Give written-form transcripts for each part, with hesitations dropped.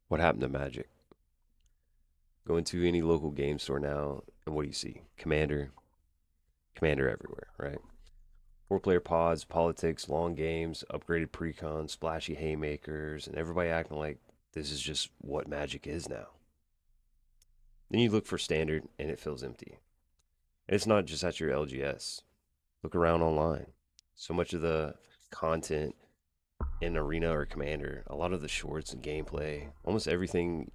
What happened to Magic? Go into any local game store now, and what do you see? Commander everywhere, right? Four-player pods, politics, long games, upgraded precons, splashy haymakers, and everybody acting like this is just what Magic is now. Then you look for standard, and it feels empty. And it's not just at your LGS. Look around online. So much of the content in Arena or Commander, a lot of the shorts and gameplay, almost everything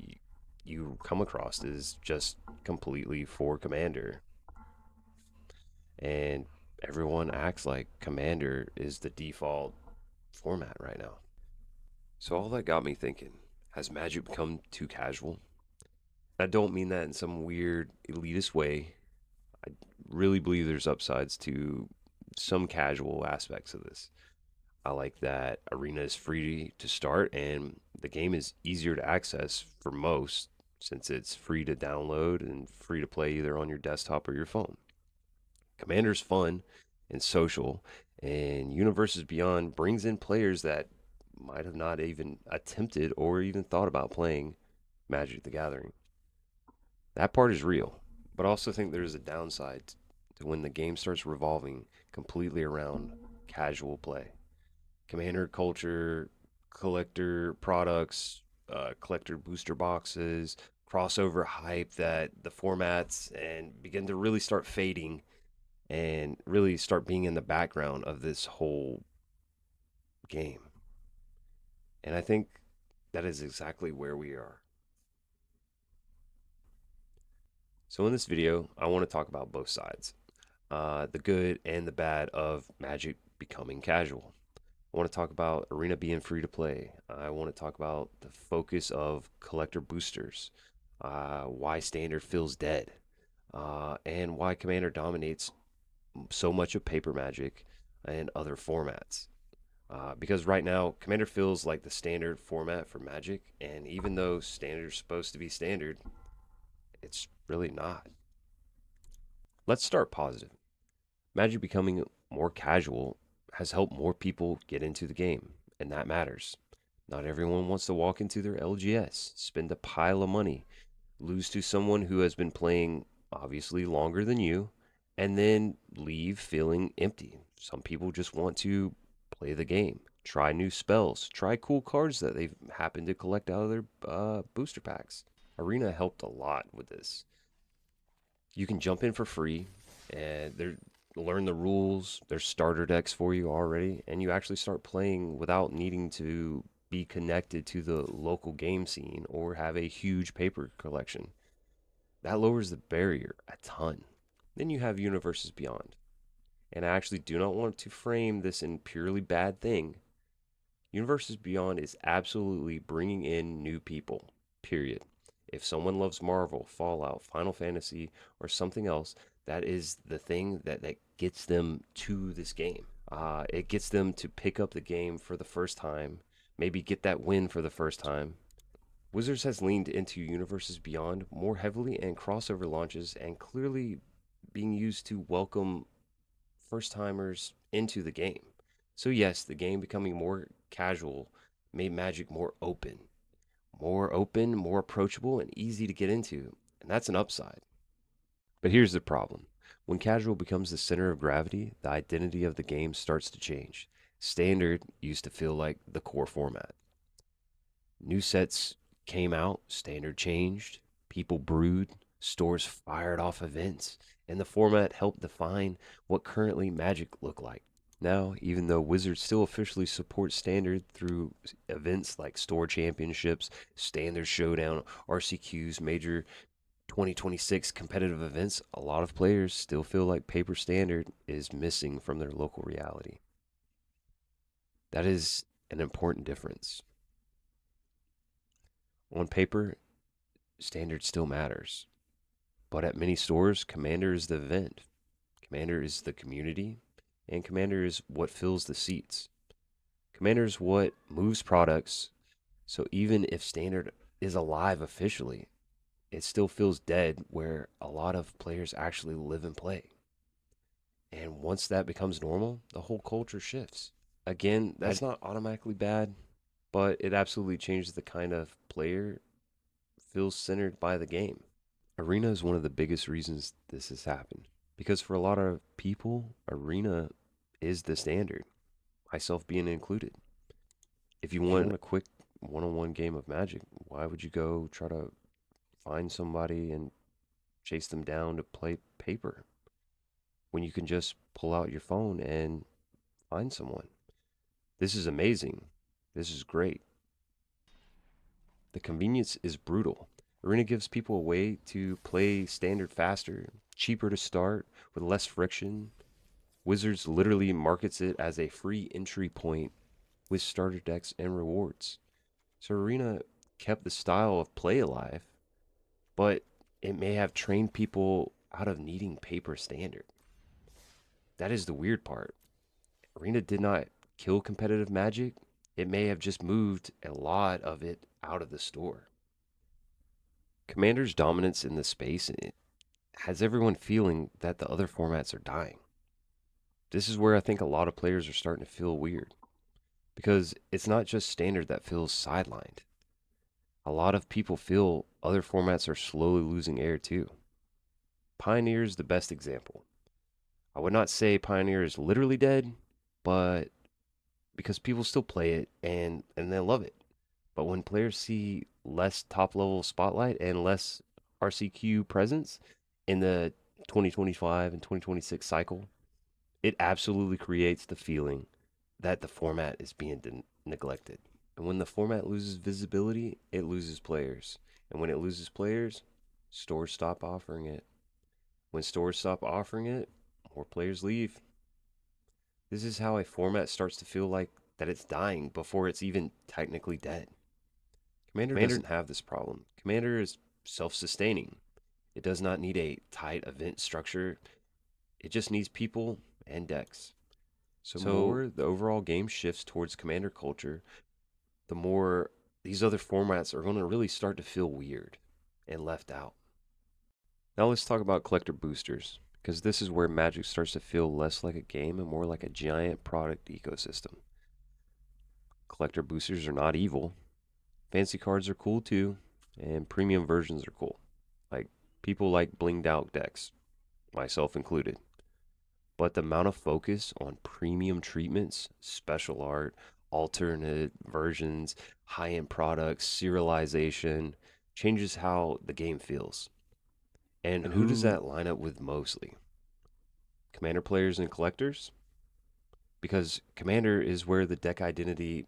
you come across is just completely for Commander. And everyone acts like Commander is the default format right now. So all that got me thinking, has Magic become too casual? I don't mean that in some weird elitist way. I really believe there's upsides to some casual aspects of this. I like that Arena is free to start and the game is easier to access for most since it's free to download and free to play either on your desktop or your phone. Commander's fun and social, and Universes Beyond brings in players that might have not even attempted or even thought about playing Magic the Gathering. That part is real, but I also think there's a downside to when the game starts revolving completely around casual play. Commander culture, collector products, collector booster boxes, crossover hype that the formats and begin to really start fading and really start being in the background of this whole game. And I think that is exactly where we are. So, in this video, I want to talk about both sides, the good and the bad of Magic becoming casual. I want to talk about Arena being free to play. I want to talk about the focus of collector boosters, why Standard feels dead, and why Commander dominates so much of paper Magic and other formats. Because right now, Commander feels like the standard format for Magic, and even though Standard is supposed to be standard, it's really not. Let's start positive. Magic becoming more casual has helped more people get into the game, and that matters. Not everyone wants to walk into their LGS, spend a pile of money, lose to someone who has been playing obviously longer than you, and then leave feeling empty. Some people just want to play the game, try new spells, try cool cards that they've happened to collect out of their booster packs. Arena helped a lot with this. You can jump in for free and learn the rules. There's starter decks for you already, and you actually start playing without needing to be connected to the local game scene or have a huge paper collection. That lowers the barrier a ton. Then you have Universes Beyond. And I actually do not want to frame this in purely bad thing. Universes Beyond is absolutely bringing in new people, period. If someone loves Marvel, Fallout, Final Fantasy, or something else, that is the thing that gets them to this game. It gets them to pick up the game for the first time, maybe get that win for the first time. Wizards has leaned into Universes Beyond more heavily and crossover launches and clearly being used to welcome first timers into the game. So, yes, the game becoming more casual made Magic more open, more approachable, and easy to get into. And that's an upside. But here's the problem when casual becomes the center of gravity, the identity of the game starts to change. Standard used to feel like the core format. New sets came out, standard changed, people brewed, stores fired off events, and the format helped define what currently Magic look like. Now, even though Wizards still officially support Standard through events like Store Championships, Standard Showdown, RCQs, major 2026 competitive events, a lot of players still feel like Paper Standard is missing from their local reality. That is an important difference. On paper, Standard still matters, but at many stores, Commander is the event, Commander is the community, and Commander is what fills the seats. Commander is what moves products. So even if Standard is alive officially, it still feels dead where a lot of players actually live and play. And once that becomes normal, the whole culture shifts. Again, that's not automatically bad. but it absolutely changes the kind of player feels centered by the game. Arena is one of the biggest reasons this has happened because for a lot of people, Arena is the standard, myself being included. If you want a quick one on one game of Magic, why would you go try to find somebody and chase them down to play paper when you can just pull out your phone and find someone? This is amazing. This is great. The convenience is brutal. Arena gives people a way to play standard faster, cheaper to start, with less friction. Wizards literally markets it as a free entry point with starter decks and rewards. So Arena kept the style of play alive, but it may have trained people out of needing paper standard. That is the weird part. Arena did not kill competitive Magic. It may have just moved a lot of it out of the store. Commander's dominance in the space has everyone feeling that the other formats are dying. This is where I think a lot of players are starting to feel weird because it's not just standard that feels sidelined. A lot of people feel other formats are slowly losing air too. Pioneer is the best example. I would not say Pioneer is literally dead, but because people still play it and they love it. But when players see less top level spotlight and less RCQ presence in the 2025 and 2026 cycle, it absolutely creates the feeling that the format is being neglected. And when the format loses visibility, it loses players. And when it loses players, stores stop offering it. When stores stop offering it, more players leave. This is how a format starts to feel like that it's dying before it's even technically dead. Commander doesn't have this problem. Commander is self sustaining. It does not need a tight event structure, it just needs people and decks. So, more the overall game shifts towards commander culture, the more these other formats are going to really start to feel weird and left out. Now let's talk about collector boosters, because this is where Magic starts to feel less like a game and more like a giant product ecosystem. Collector boosters are not evil. Fancy cards are cool too, and premium versions are cool. Like people like blinged out decks, myself included. But the amount of focus on premium treatments, special art, alternate versions, high end products, serialization changes how the game feels. And who does that line up with mostly? Commander players and collectors? Because Commander is where the deck identity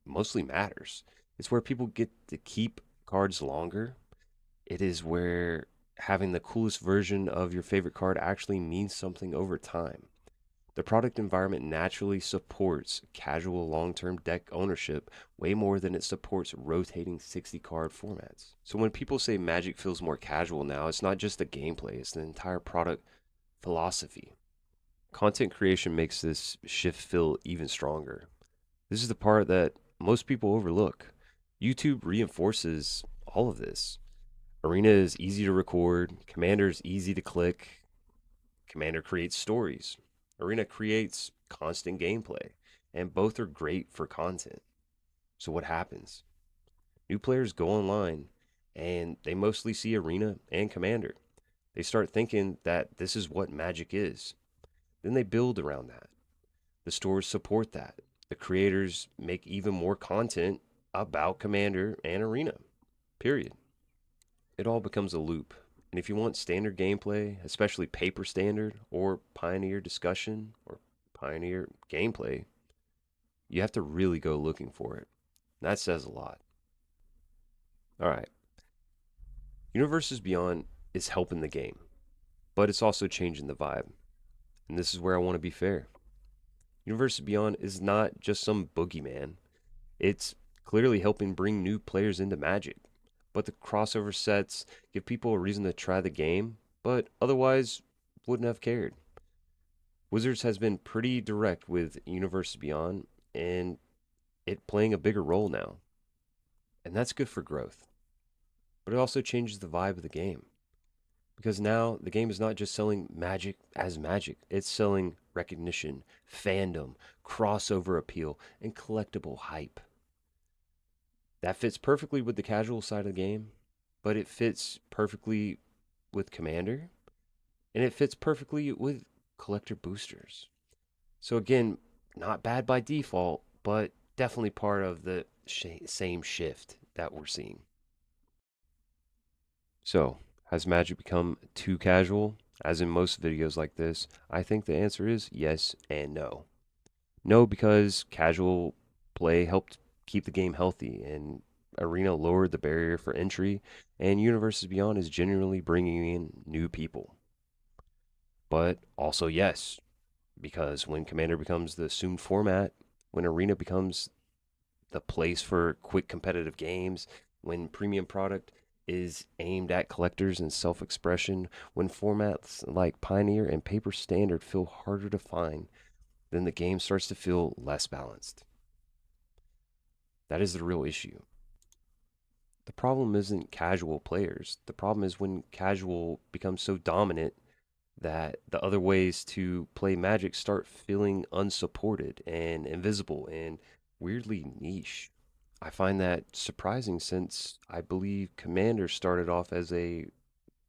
mostly matters. It's where people get to keep cards longer. It is where having the coolest version of your favorite card actually means something over time. The product environment naturally supports casual long term deck ownership way more than it supports rotating 60 card formats. So when people say Magic feels more casual now, it's not just the gameplay, it's the entire product philosophy. Content creation makes this shift feel even stronger. This is the part that most people overlook. YouTube reinforces all of this. Arena is easy to record, Commander is easy to click, Commander creates stories. Arena creates constant gameplay, and both are great for content. So, what happens? New players go online and they mostly see Arena and Commander. They start thinking that this is what Magic is. Then they build around that. The stores support that. The creators make even more content about Commander and Arena, period. It all becomes a loop. And if you want standard gameplay, especially paper standard or Pioneer discussion or Pioneer gameplay, you have to really go looking for it. And that says a lot. All right. Universes Beyond is helping the game, but it's also changing the vibe. And this is where I want to be fair. Universes Beyond is not just some boogeyman. It's clearly helping bring new players into Magic. But the crossover sets give people a reason to try the game, but otherwise wouldn't have cared. Wizards has been pretty direct with Universes Beyond and it playing a bigger role now. And that's good for growth. But it also changes the vibe of the game. Because now the game is not just selling Magic as Magic, it's selling recognition, fandom, crossover appeal, and collectible hype. That fits perfectly with the casual side of the game, but it fits perfectly with Commander, and it fits perfectly with collector boosters. So again, not bad by default, but definitely part of the same shift that we're seeing. So, has Magic become too casual? As in most videos like this, I think the answer is yes and no. No, because casual play helped keep the game healthy, and Arena lowered the barrier for entry, and Universes Beyond is genuinely bringing in new people. But also, yes, because when Commander becomes the assumed format, when Arena becomes the place for quick competitive games, when premium product is aimed at collectors and self expression, when formats like Pioneer and Paper Standard feel harder to find, then the game starts to feel less balanced. That is the real issue. The problem isn't casual players. The problem is when casual becomes so dominant that the other ways to play Magic start feeling unsupported and invisible and weirdly niche. I find that surprising since I believe Commander started off as a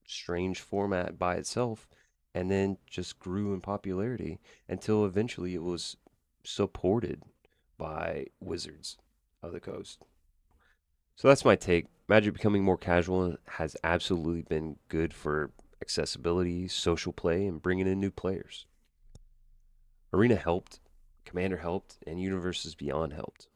strange format by itself and then just grew in popularity until eventually it was supported by Wizards of the Coast. So that's my take. Magic becoming more casual has absolutely been good for accessibility, social play, and bringing in new players. Arena helped, Commander helped, and Universes Beyond helped.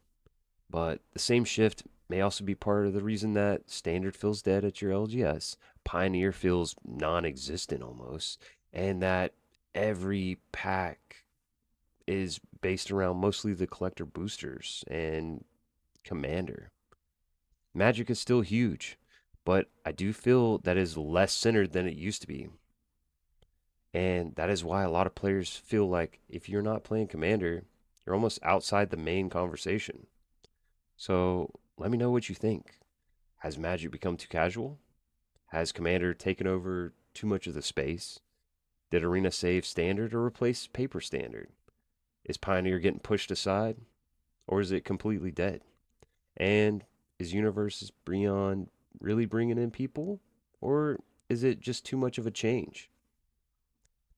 But the same shift may also be part of the reason that Standard feels dead at your LGS, Pioneer feels non existent almost, and that every pack is based around mostly the collector boosters and Commander. Magic is still huge, but I do feel that is less centered than it used to be. And that is why a lot of players feel like if you're not playing Commander, you're almost outside the main conversation. So let me know what you think. Has Magic become too casual? Has Commander taken over too much of the space? Did Arena save Standard or replace Paper Standard? Is Pioneer getting pushed aside? Or is it completely dead? And is Universes Beyond really bringing in people? Or is it just too much of a change?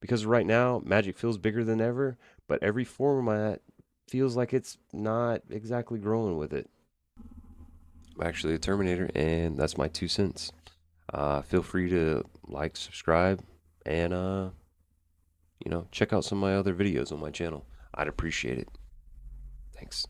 Because right now, Magic feels bigger than ever, but every format feels like it's not exactly growing with it. I'm actually a Terminator, and that's my 2 cents. Feel free to like, subscribe, and check out some of my other videos on my channel. I'd appreciate it. Thanks.